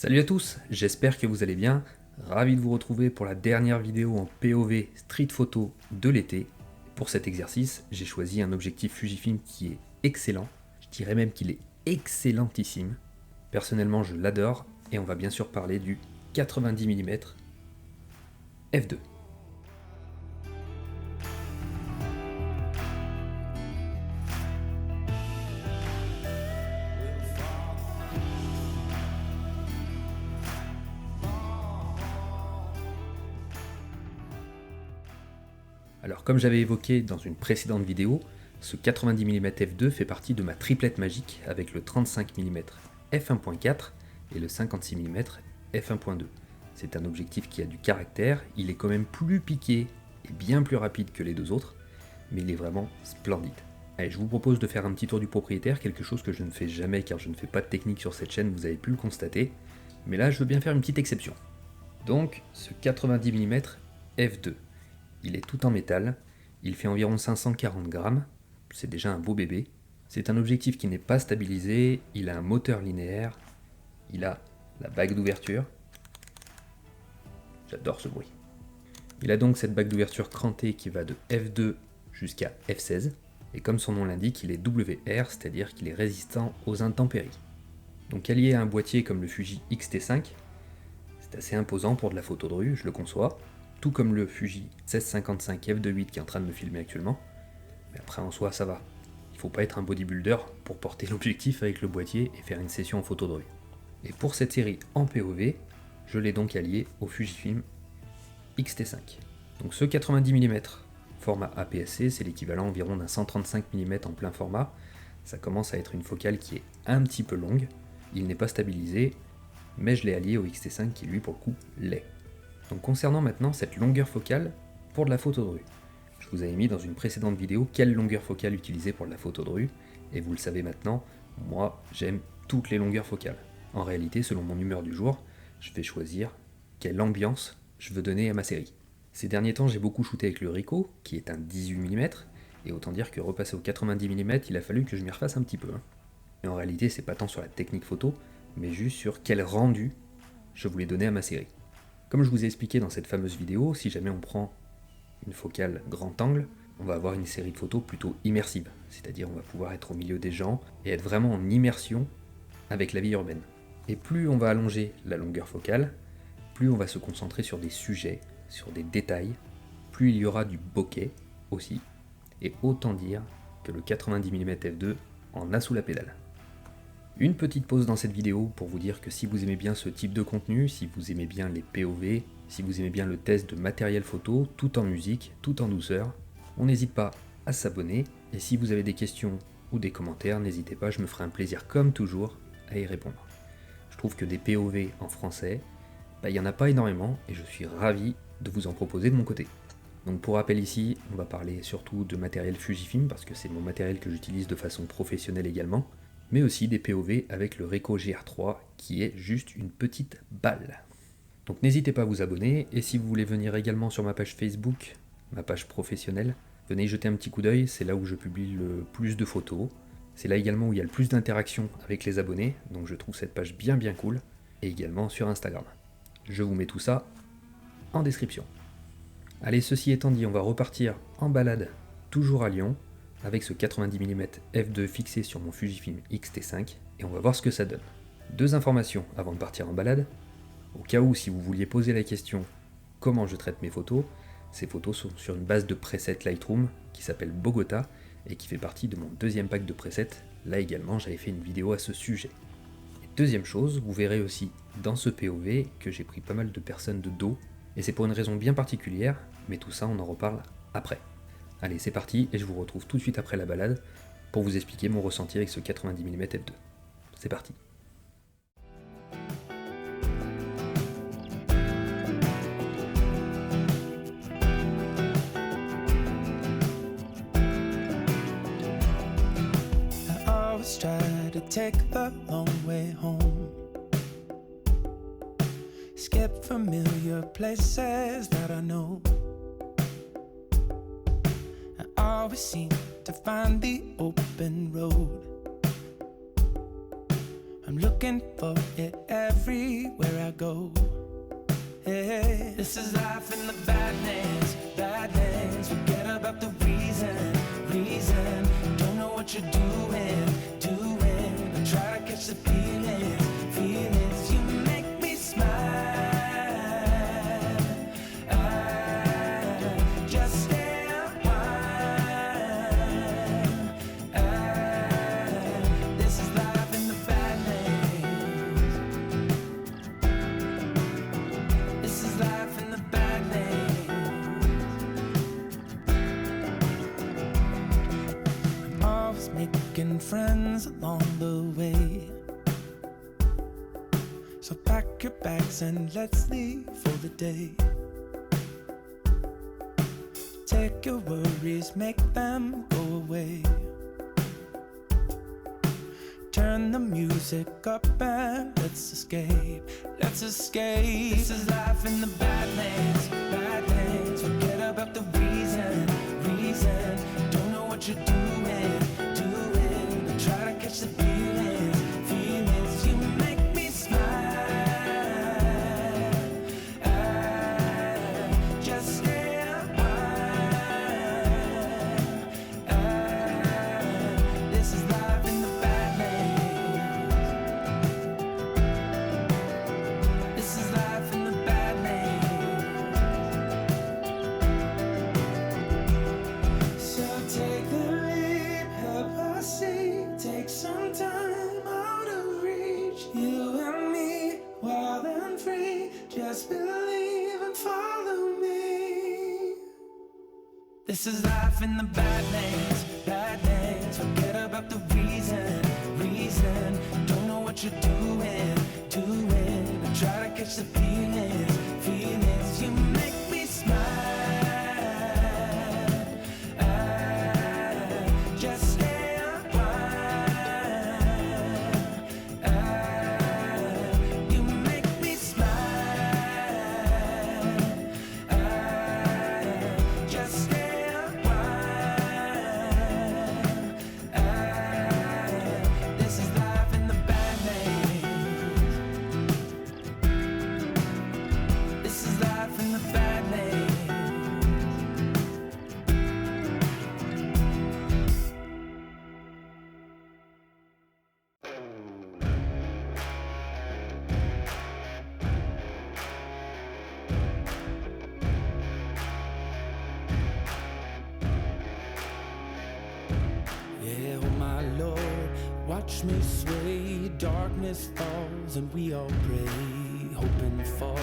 Salut à tous, j'espère que vous allez bien. Ravi de vous retrouver pour la dernière vidéo en POV street photo de l'été. Pour cet exercice, j'ai choisi un objectif Fujifilm qui est excellent. Je dirais même qu'il est excellentissime. Personnellement, je l'adore et on va bien sûr parler du 90 mm f2. Alors comme j'avais évoqué dans une précédente vidéo, ce 90 mm f2 fait partie de ma triplette magique avec le 35 mm f1.4 et le 56 mm f1.2. C'est un objectif qui a du caractère, il est quand même plus piqué et bien plus rapide que les deux autres, mais il est vraiment splendide. Allez, je vous propose de faire un petit tour du propriétaire, quelque chose que je ne fais jamais car je ne fais pas de technique sur cette chaîne, vous avez pu le constater, mais là je veux bien faire une petite exception. Donc ce 90 mm f2. Il est tout en métal, il fait environ 540 grammes, c'est déjà un beau bébé. C'est un objectif qui n'est pas stabilisé, il a un moteur linéaire, il a la bague d'ouverture. J'adore ce bruit. Il a donc cette bague d'ouverture crantée qui va de f2 jusqu'à f16, et comme son nom l'indique, il est WR, c'est-à-dire qu'il est résistant aux intempéries. Donc allié à un boîtier comme le Fuji X-T5, c'est assez imposant pour de la photo de rue, je le conçois, tout comme le Fuji 1655 f2.8 qui est en train de me filmer actuellement. Mais après en soi ça va. Il faut pas être un bodybuilder pour porter l'objectif avec le boîtier et faire une session en photo de rue. Et pour cette série en POV, je l'ai donc allié au Fujifilm X-T5. Donc ce 90 mm format APS-C, c'est l'équivalent environ d'un 135 mm en plein format. Ça commence à être une focale qui est un petit peu longue. Il n'est pas stabilisé, mais je l'ai allié au X-T5 qui lui pour le coup l'est. Donc concernant maintenant cette longueur focale pour de la photo de rue. Je vous avais mis dans une précédente vidéo quelle longueur focale utiliser pour de la photo de rue, et vous le savez maintenant, moi j'aime toutes les longueurs focales. En réalité, selon mon humeur du jour, je vais choisir quelle ambiance je veux donner à ma série. Ces derniers temps, j'ai beaucoup shooté avec le Ricoh, qui est un 18 mm, et autant dire que repasser au 90 mm, il a fallu que je m'y refasse un petit peu. Mais en réalité, c'est pas tant sur la technique photo, mais juste sur quel rendu je voulais donner à ma série. Comme je vous ai expliqué dans cette fameuse vidéo, si jamais on prend une focale grand angle, on va avoir une série de photos plutôt immersive, c'est-à-dire on va pouvoir être au milieu des gens et être vraiment en immersion avec la vie urbaine. Et plus on va allonger la longueur focale, plus on va se concentrer sur des sujets, sur des détails, plus il y aura du bokeh aussi, et autant dire que le 90 mm f2 en a sous la pédale. Une petite pause dans cette vidéo pour vous dire que si vous aimez bien ce type de contenu, si vous aimez bien les POV, si vous aimez bien le test de matériel photo, tout en musique, tout en douceur, on n'hésite pas à s'abonner, et si vous avez des questions ou des commentaires, n'hésitez pas, je me ferai un plaisir comme toujours à y répondre. Je trouve que des POV en français, il n'y en a pas énormément, et je suis ravi de vous en proposer de mon côté. Donc pour rappel ici, on va parler surtout de matériel Fujifilm, parce que c'est mon matériel que j'utilise de façon professionnelle également, mais aussi des POV avec le Ricoh GR3 qui est juste une petite balle. Donc n'hésitez pas à vous abonner, et si vous voulez venir également sur ma page Facebook, ma page professionnelle, venez y jeter un petit coup d'œil, c'est là où je publie le plus de photos, c'est là également où il y a le plus d'interactions avec les abonnés, donc je trouve cette page bien cool, et également sur Instagram. Je vous mets tout ça en description. Allez, ceci étant dit, on va repartir en balade, toujours à Lyon, avec ce 90 mm f2 fixé sur mon Fujifilm X-T5, et on va voir ce que ça donne. Deux informations avant de partir en balade. Au cas où, si vous vouliez poser la question comment je traite mes photos, ces photos sont sur une base de presets Lightroom qui s'appelle Bogota et qui fait partie de mon deuxième pack de presets. Là également, j'avais fait une vidéo à ce sujet. Et deuxième chose, vous verrez aussi dans ce POV que j'ai pris pas mal de personnes de dos, et c'est pour une raison bien particulière, mais tout ça on en reparle après. Allez, c'est parti, et je vous retrouve tout de suite après la balade pour vous expliquer mon ressenti avec ce 90 mm f2. C'est parti. I always try to take the long way home. Skip familiar places that I know. I always seem to find the open road. I'm looking for it everywhere I go. Hey, this is life in the badlands, badlands. Forget about the reason. Don't know what you're doing. I try to catch the feelings. You make me smile. I just stay a while. This is life in the badlands. This is life in the badlands. I'm always making friends along the way. So pack your bags and let's leave for the day. Take your worries, make them go away. Turn the music up and let's escape. Let's escape. This is life in the badlands, badlands. Forget about the reason. Don't know what you're doing. I try to catch the feelings. You make me smile. I just stay a while. This is life in the badlands. This is life in the badlands. So take the leap, help us see. Take some time out of reach. You and me, wild and free. Just believe and follow me. This is life in the badlands, badlands. Forget about the reason. Don't know what you're doing. I try to catch the feelings. You make me smile. I just stay a while. You make me smile. I just stay a while. This is life in the badlands. This is life in the badlands. Yeah, oh my Lord, watch me sway. Darkness falls and we all pray, hoping for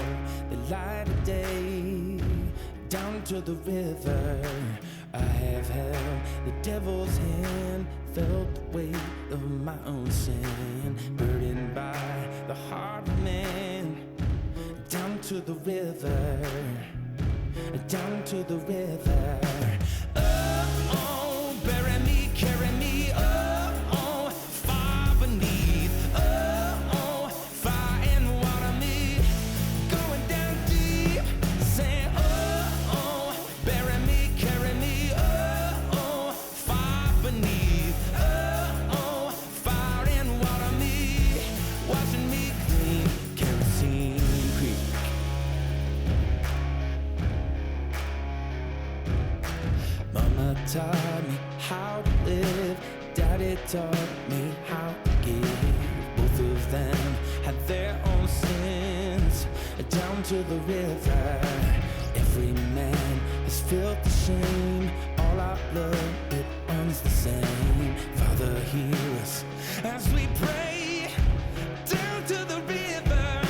the light of day. Down to the river, I have held the devil's hand, felt the weight of my own sin, burdened by the heart of man. Down to the river, down to the river. Oh, bury me, carry me, oh, far beneath, oh, fire and water me, going down deep, saying, oh, bury me, carry me, oh, far beneath, oh, fire and water me, washing me clean, Kerosene Creek. Mama taught me how to live, Daddy taught me how to give. Both of them had their own sins. Down to the river, every man has felt the shame. All our blood, it runs the same. Father, hear us as we pray. Down to the river,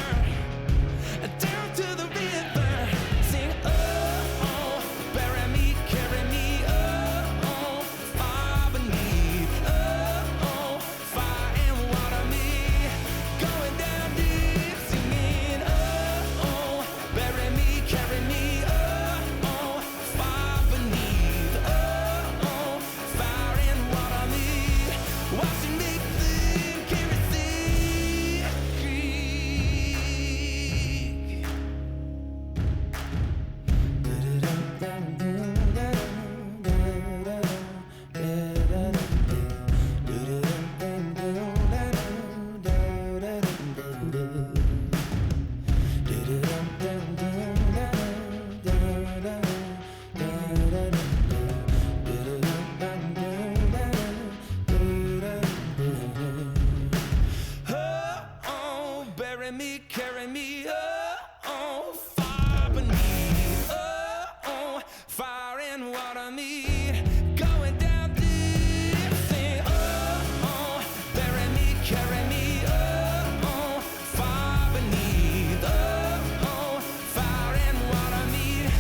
down to the river. Sing, oh, bury me, carry me, oh, far beneath, oh, fire and water me, going down deep, singing, oh, bury me, carry me, oh, far beneath, oh, fire and water me, washing me clean, carry bury me, carry me, far beneath, fire and water me, going down deep, sing, bury me, carry me, far beneath, fire and water me,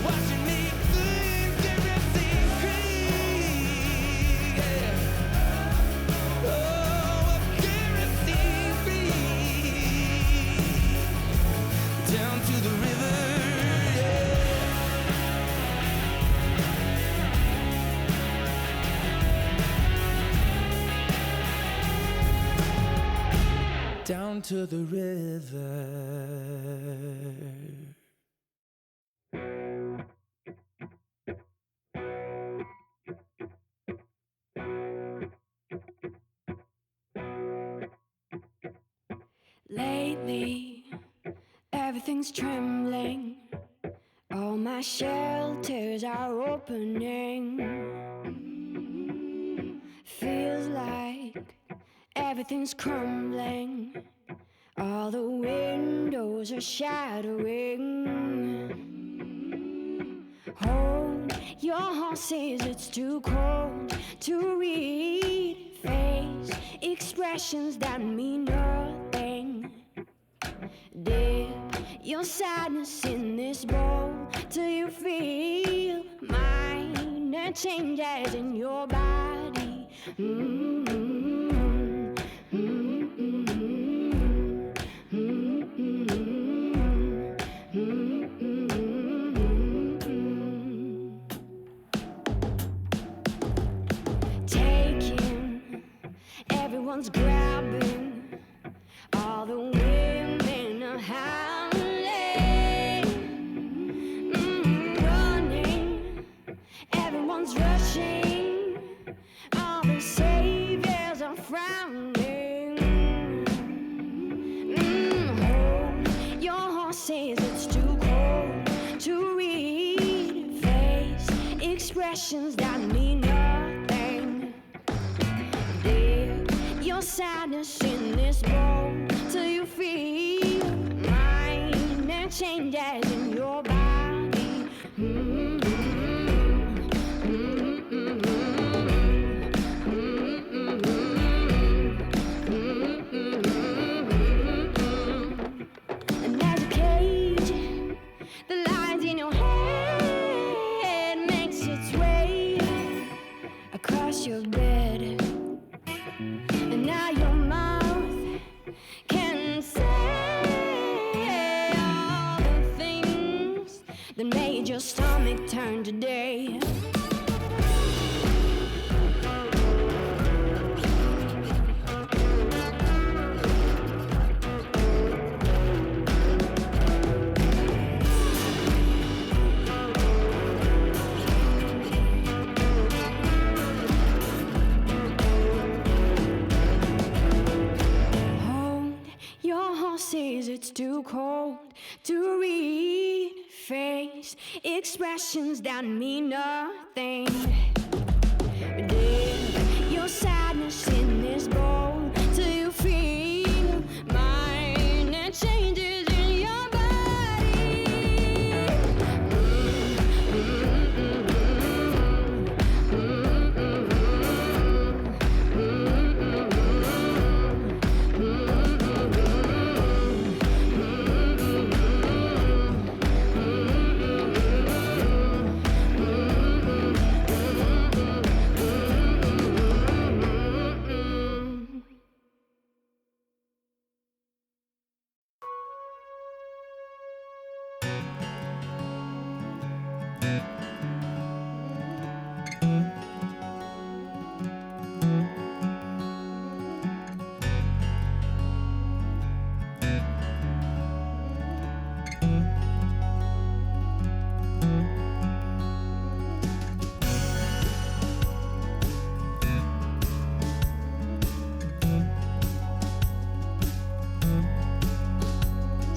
watching me sink and sink, yeah. Down to the river, yeah. Down to the river. Lately, everything's trembling. All my shelters are opening. Feels like everything's crumbling. All the windows are shattering. Hold your horses, it's too cold to read. Face expressions that mean nothing. Dip your sadness in this bowl till you feel minor changes in your body. Taking, everyone's grabbing, all the women are howling, running, everyone's rushing, all the saviors are frowning. Hold your horses, it's too cold to read. Face expressions that mean nothing. Dip your sadness in this bowl till you feel minor changes in your body. And as you cage the lines in your head makes its way across your bed. And now your mouth can say all the things that made your stomach turn today. Horses, it's too cold to read. Face expressions that mean nothing. Dip your sadness in this bowl till you feel minor changes in your body.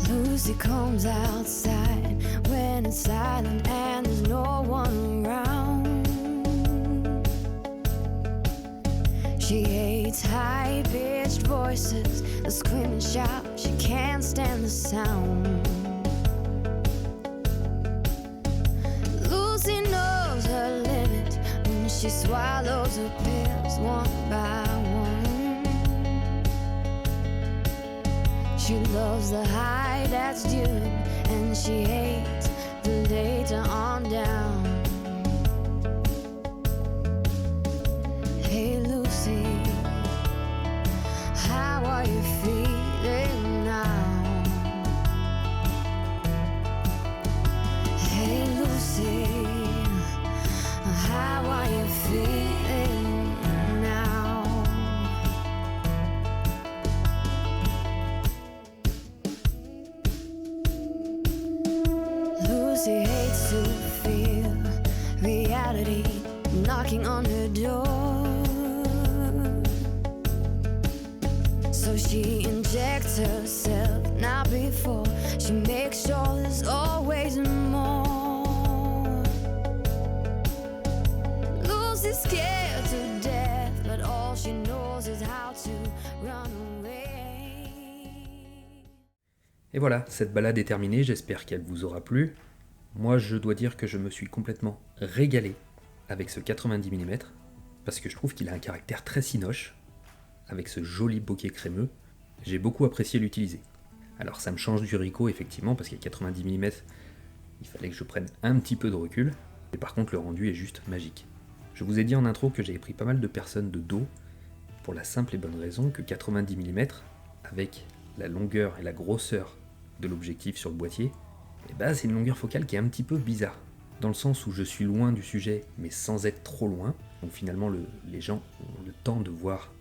Lucy comes outside when it's silent and there's no one around. She hates high-pitched voices, the scream and shout. She can't stand the sound. Lucy knows her limit when she swallows her pills one by one. She loves the high that's due, and she hates the later on down. Hey Lucy, how are you feeling now? Hey Lucy, how are you feeling now? Lucy hates to feel reality knocking on her door. So she injects herself now before she makes sure there's always more. Lucy's scared to death, but all she knows is how to run away. Et voilà, cette balade est terminée, j'espère qu'elle vous aura plu. Moi, je dois dire que je me suis complètement régalé avec ce 90 mm, parce que je trouve qu'il a un caractère très cinoche, avec ce joli bokeh crémeux. J'ai beaucoup apprécié l'utiliser. Alors ça me change du Ricoh effectivement, parce qu'à 90 mm, il fallait que je prenne un petit peu de recul, et par contre le rendu est juste magique. Je vous ai dit en intro que j'avais pris pas mal de personnes de dos, pour la simple et bonne raison que 90 mm, avec la longueur et la grosseur de l'objectif sur le boîtier, et bah c'est une longueur focale qui est un petit peu bizarre, dans le sens où je suis loin du sujet, mais sans être trop loin, donc finalement les gens ont le temps de voir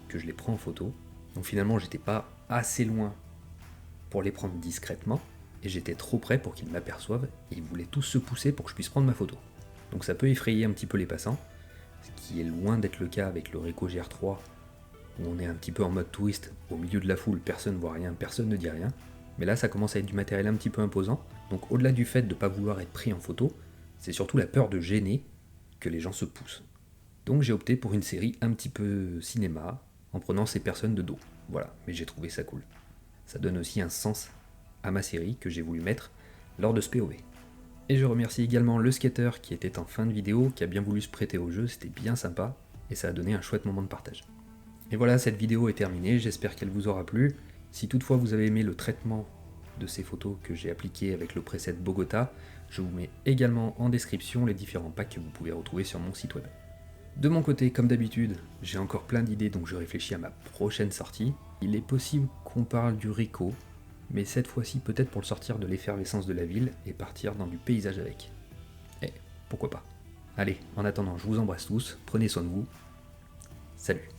que je les prends en photo, donc finalement j'étais pas assez loin pour les prendre discrètement, et j'étais trop près pour qu'ils m'aperçoivent, et ils voulaient tous se pousser pour que je puisse prendre ma photo. Donc ça peut effrayer un petit peu les passants, ce qui est loin d'être le cas avec le Ricoh GR3, où on est un petit peu en mode touriste, au milieu de la foule, personne ne voit rien, personne ne dit rien, mais là ça commence à être du matériel un petit peu imposant, donc au-delà du fait de ne pas vouloir être pris en photo, c'est surtout la peur de gêner que les gens se poussent. Donc j'ai opté pour une série un petit peu cinéma, en prenant ces personnes de dos. Voilà, mais j'ai trouvé ça cool. Ça donne aussi un sens à ma série que j'ai voulu mettre lors de ce POV. Et je remercie également le skater qui était en fin de vidéo, qui a bien voulu se prêter au jeu, c'était bien sympa, et ça a donné un chouette moment de partage. Et voilà, cette vidéo est terminée, j'espère qu'elle vous aura plu. Si toutefois vous avez aimé le traitement de ces photos que j'ai appliquées avec le preset Bogota, je vous mets également en description les différents packs que vous pouvez retrouver sur mon site web. De mon côté, comme d'habitude, j'ai encore plein d'idées, donc je réfléchis à ma prochaine sortie. Il est possible qu'on parle du Ricoh, mais cette fois-ci peut-être pour le sortir de l'effervescence de la ville et partir dans du paysage avec. Eh, pourquoi pas. Allez, en attendant, je vous embrasse tous, prenez soin de vous. Salut.